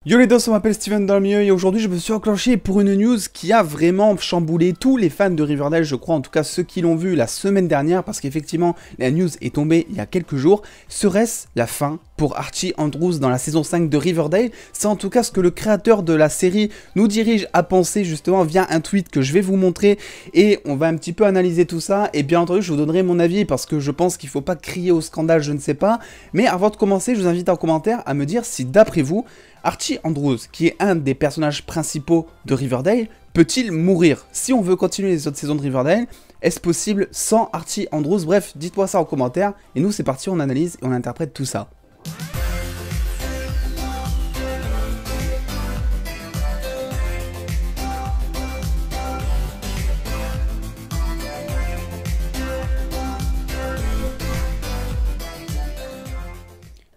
Yo les dos, on m'appelle Steven dans le milieu et aujourd'hui je me suis enclenché pour une news qui a vraiment chamboulé tous les fans de Riverdale, je crois, en tout cas ceux qui l'ont vu la semaine dernière, parce qu'effectivement la news est tombée il y a quelques jours. Serait-ce la fin pour Archie Andrews dans la saison 5 de Riverdale? C'est en tout cas ce que le créateur de la série nous dirige à penser justement via un tweet que je vais vous montrer, et on va un petit peu analyser tout ça, et bien entendu je vous donnerai mon avis parce que je pense qu'il ne faut pas crier au scandale, je ne sais pas, mais avant de commencer je vous invite en commentaire à me dire si d'après vous, Archie Andrews, qui est un des personnages principaux de Riverdale, peut-il mourir? Si on veut continuer les autres saisons de Riverdale, est-ce possible sans Archie Andrews? Bref, dites-moi ça en commentaire, et nous c'est parti, on analyse et on interprète tout ça.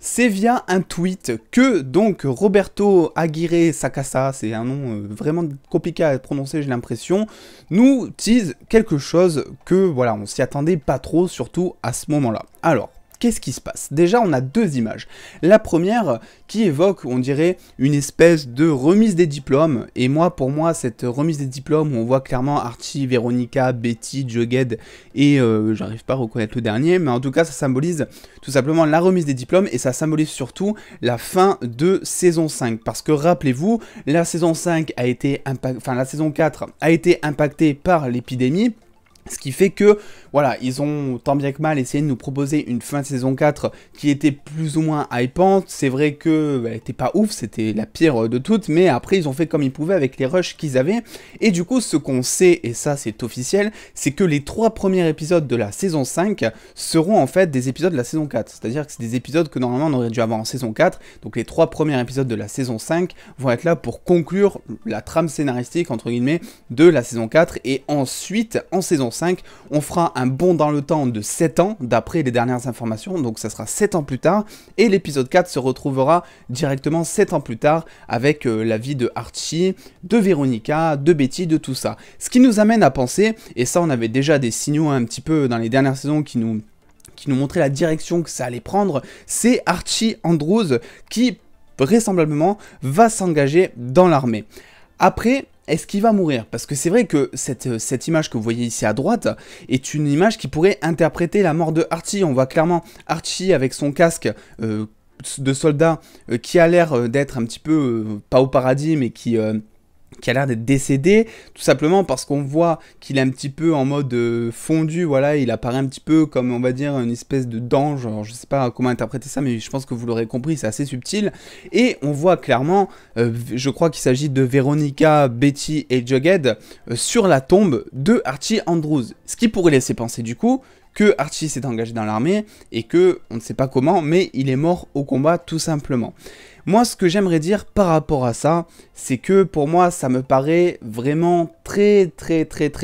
C'est via un tweet que donc Roberto Aguirre Sacasa, c'est un nom vraiment compliqué à prononcer, j'ai l'impression, nous tease quelque chose que voilà, on s'y attendait pas trop, surtout à ce moment-là. Alors, qu'est-ce qui se passe? Déjà, on a deux images. La première qui évoque, on dirait, une espèce de remise des diplômes. Et moi, pour moi, cette remise des diplômes où on voit clairement Archie, Veronica, Betty, Jughead et j'arrive pas à reconnaître le dernier, mais en tout cas, ça symbolise tout simplement la remise des diplômes et ça symbolise surtout la fin de saison 5. Parce que rappelez-vous, la saison 5 a été la saison 4 a été impactée par l'épidémie. Ce qui fait que, voilà, ils ont tant bien que mal essayé de nous proposer une fin de saison 4 qui était plus ou moins hypante. C'est vrai qu'elle n'était pas ouf, c'était la pire de toutes, mais après ils ont fait comme ils pouvaient avec les rushs qu'ils avaient. Et du coup, ce qu'on sait, et ça c'est officiel, c'est que les 3 premiers épisodes de la saison 5 seront en fait des épisodes de la saison 4. C'est-à-dire que c'est des épisodes que normalement on aurait dû avoir en saison 4. Donc les 3 premiers épisodes de la saison 5 vont être là pour conclure la trame scénaristique, entre guillemets, de la saison 4. Et ensuite, en saison 5, on fera un bond dans le temps de 7 ans, d'après les dernières informations, donc ça sera 7 ans plus tard, et l'épisode 4 se retrouvera directement 7 ans plus tard, avec la vie de Archie, de Veronica, de Betty, de tout ça. Ce qui nous amène à penser, et ça on avait déjà des signaux un petit peu dans les dernières saisons qui nous montraient la direction que ça allait prendre, c'est Archie Andrews qui, vraisemblablement, va s'engager dans l'armée. Après, est-ce qu'il va mourir? Parce que c'est vrai que cette image que vous voyez ici à droite est une image qui pourrait interpréter la mort de Archie. On voit clairement Archie avec son casque de soldat qui a l'air d'être un petit peu, pas au paradis, mais qui a l'air d'être décédé, tout simplement parce qu'on voit qu'il est un petit peu en mode fondu, voilà, il apparaît un petit peu comme, on va dire, une espèce de d'ange. Alors je sais pas comment interpréter ça, mais je pense que vous l'aurez compris, c'est assez subtil, et on voit clairement, je crois qu'il s'agit de Veronica, Betty et Jughead, sur la tombe de Archie Andrews, ce qui pourrait laisser penser du coup que Archie s'est engagé dans l'armée, et que, on ne sait pas comment, mais il est mort au combat tout simplement. Moi, ce que j'aimerais dire par rapport à ça, c'est que pour moi, ça me paraît vraiment très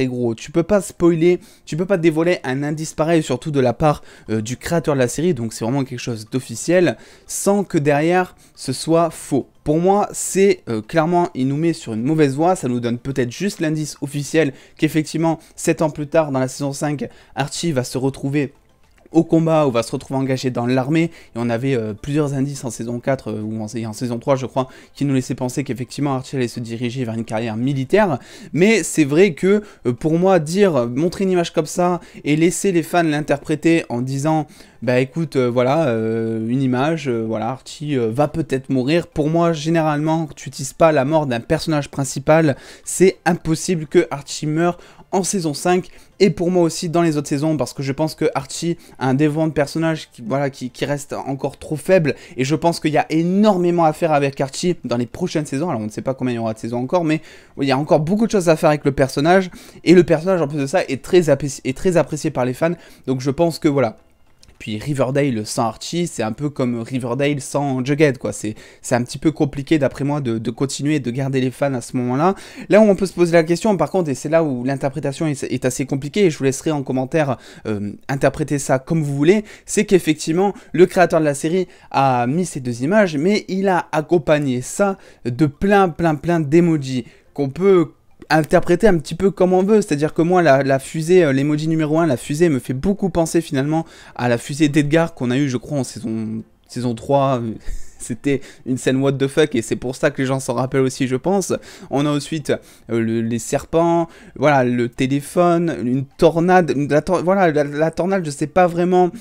gros. Tu peux pas spoiler, tu peux pas dévoiler un indice pareil, surtout de la part du créateur de la série, donc c'est vraiment quelque chose d'officiel, sans que derrière, ce soit faux. Pour moi, c'est clairement, il nous met sur une mauvaise voie, ça nous donne peut-être juste l'indice officiel qu'effectivement, 7 ans plus tard, dans la saison 5, Archie va se retrouver au combat, ou va se retrouver engagé dans l'armée, et on avait plusieurs indices en saison 4, ou en saison 3 je crois, qui nous laissaient penser qu'effectivement Archie allait se diriger vers une carrière militaire, mais c'est vrai que pour moi, montrer une image comme ça, et laisser les fans l'interpréter en disant, bah écoute, voilà, une image, voilà, Archie va peut-être mourir, pour moi, généralement, tu n'utilises pas la mort d'un personnage principal, c'est impossible que Archie meure en saison 5, et pour moi aussi dans les autres saisons, parce que je pense que Archie a un développement de personnage qui reste encore trop faible, et je pense qu'il y a énormément à faire avec Archie dans les prochaines saisons. Alors on ne sait pas combien il y aura de saisons encore, mais il y a encore beaucoup de choses à faire avec le personnage, et le personnage en plus de ça est très apprécié par les fans, donc je pense que voilà. Puis Riverdale sans Archie, c'est un peu comme Riverdale sans Jughead, quoi. C'est un petit peu compliqué, d'après moi, de continuer, de garder les fans à ce moment-là. Là où on peut se poser la question, par contre, et c'est là où l'interprétation est assez compliquée, et je vous laisserai en commentaire interpréter ça comme vous voulez, c'est qu'effectivement, le créateur de la série a mis ces deux images, mais il a accompagné ça de plein d'emojis qu'on peut interpréter un petit peu comme on veut, c'est-à-dire que moi la fusée, l'emoji numéro 1, la fusée me fait beaucoup penser finalement à la fusée d'Edgar qu'on a eu je crois en saison 3, c'était une scène what the fuck, et c'est pour ça que les gens s'en rappellent aussi, je pense. On a ensuite les serpents, voilà, le téléphone, une tornade, voilà, la tornade, je sais pas vraiment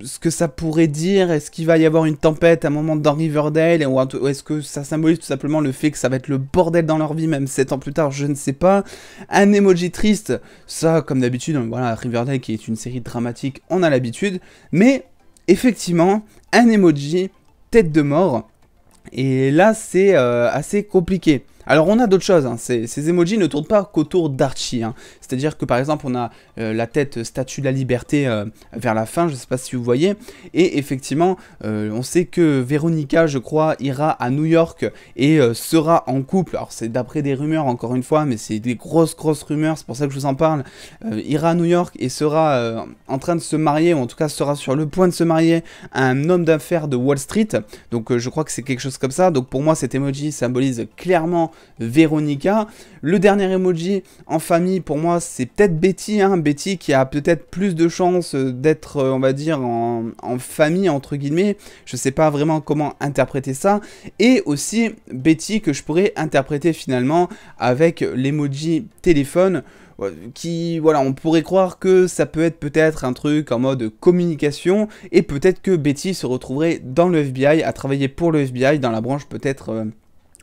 ce que ça pourrait dire. Est-ce qu'il va y avoir une tempête à un moment dans Riverdale, ou est-ce que ça symbolise tout simplement le fait que ça va être le bordel dans leur vie, même 7 ans plus tard, je ne sais pas. Un emoji triste, ça, comme d'habitude, voilà, Riverdale qui est une série dramatique, on a l'habitude, mais effectivement, un emoji tête de mort, et là, c'est assez compliqué. Alors on a d'autres choses, hein. Ces emojis ne tournent pas qu'autour d'Archie, hein. C'est-à-dire que par exemple on a la tête statue de la liberté vers la fin, je ne sais pas si vous voyez, et effectivement on sait que Véronica, je crois, ira à New York et sera en couple. Alors c'est d'après des rumeurs encore une fois, mais c'est des grosses rumeurs, c'est pour ça que je vous en parle. Ira à New York et sera en train de se marier, ou en tout cas sera sur le point de se marier à un homme d'affaires de Wall Street, donc je crois que c'est quelque chose comme ça. Donc pour moi cet emoji symbolise clairement Véronica. Le dernier emoji en famille pour moi c'est peut-être Betty, hein, Betty qui a peut-être plus de chances d'être on va dire en famille entre guillemets, je sais pas vraiment comment interpréter ça, et aussi Betty que je pourrais interpréter finalement avec l'emoji téléphone, qui, voilà, on pourrait croire que ça peut être peut-être un truc en mode communication, et peut-être que Betty se retrouverait dans le FBI, à travailler pour le FBI, dans la branche peut-être...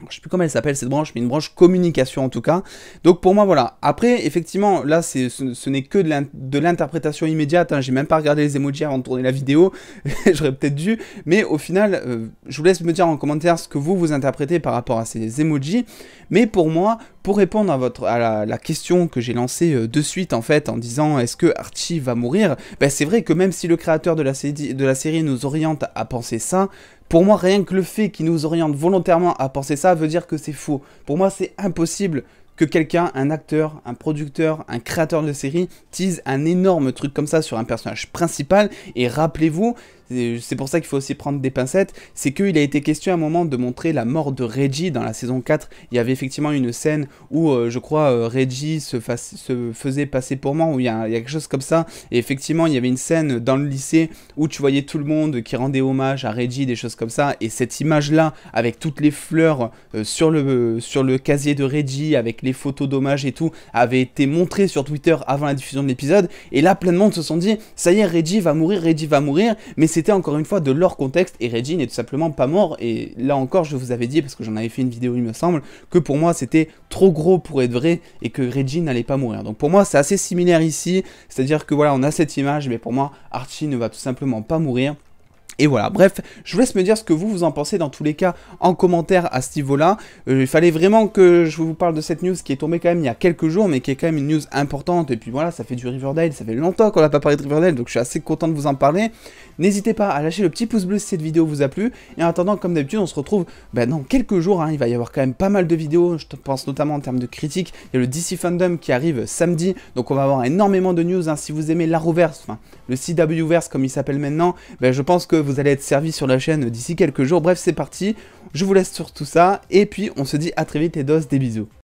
je sais plus comment elle s'appelle cette branche, mais une branche communication en tout cas. Donc pour moi voilà. Après effectivement là ce n'est que de l'interprétation immédiate, hein. J'ai même pas regardé les emojis avant de tourner la vidéo. J'aurais peut-être dû. Mais au final je vous laisse me dire en commentaire ce que vous interprétez par rapport à ces emojis. Mais pour moi, pour répondre à la question que j'ai lancée de suite en fait en disant est-ce que Archie va mourir, ben, c'est vrai que même si le créateur de la série nous oriente à penser ça, pour moi, rien que le fait qu'il nous oriente volontairement à penser ça veut dire que c'est faux. Pour moi, c'est impossible que quelqu'un, un acteur, un producteur, un créateur de série, tease un énorme truc comme ça sur un personnage principal. Et rappelez-vous, c'est pour ça qu'il faut aussi prendre des pincettes, c'est qu'il a été question à un moment de montrer la mort de Reggie dans la saison 4. Il y avait effectivement une scène où, je crois, Reggie se faisait passer pour mort, où il y a quelque chose comme ça. Et effectivement, il y avait une scène dans le lycée où tu voyais tout le monde qui rendait hommage à Reggie, des choses comme ça. Et cette image-là, avec toutes les fleurs sur le casier de Reggie, avec les photos d'hommage et tout, avait été montrée sur Twitter avant la diffusion de l'épisode. Et là, plein de monde se sont dit, ça y est, Reggie va mourir, mais c'était encore une fois de leur contexte, et Reggie n'est tout simplement pas mort. Et là encore, je vous avais dit, parce que j'en avais fait une vidéo il me semble, que pour moi c'était trop gros pour être vrai, et que Reggie n'allait pas mourir. Donc pour moi c'est assez similaire ici, c'est-à-dire que voilà, on a cette image, mais pour moi Archie ne va tout simplement pas mourir. Et voilà, bref, je vous laisse me dire ce que vous en pensez dans tous les cas en commentaire à ce niveau-là. Il fallait vraiment que je vous parle de cette news qui est tombée quand même il y a quelques jours, mais qui est quand même une news importante. Et puis voilà, ça fait du Riverdale, ça fait longtemps qu'on n'a pas parlé de Riverdale, donc je suis assez content de vous en parler. N'hésitez pas à lâcher le petit pouce bleu si cette vidéo vous a plu. Et en attendant, comme d'habitude, on se retrouve dans quelques jours, hein. Il va y avoir quand même pas mal de vidéos, je pense notamment en termes de critiques. Il y a le DC Fandom qui arrive samedi, donc on va avoir énormément de news, hein. Si vous aimez l'Arrowverse, enfin le CWverse comme il s'appelle maintenant, je pense que vous allez être servi sur la chaîne d'ici quelques jours. Bref, c'est parti, je vous laisse sur tout ça, et puis on se dit à très vite les dos, des bisous.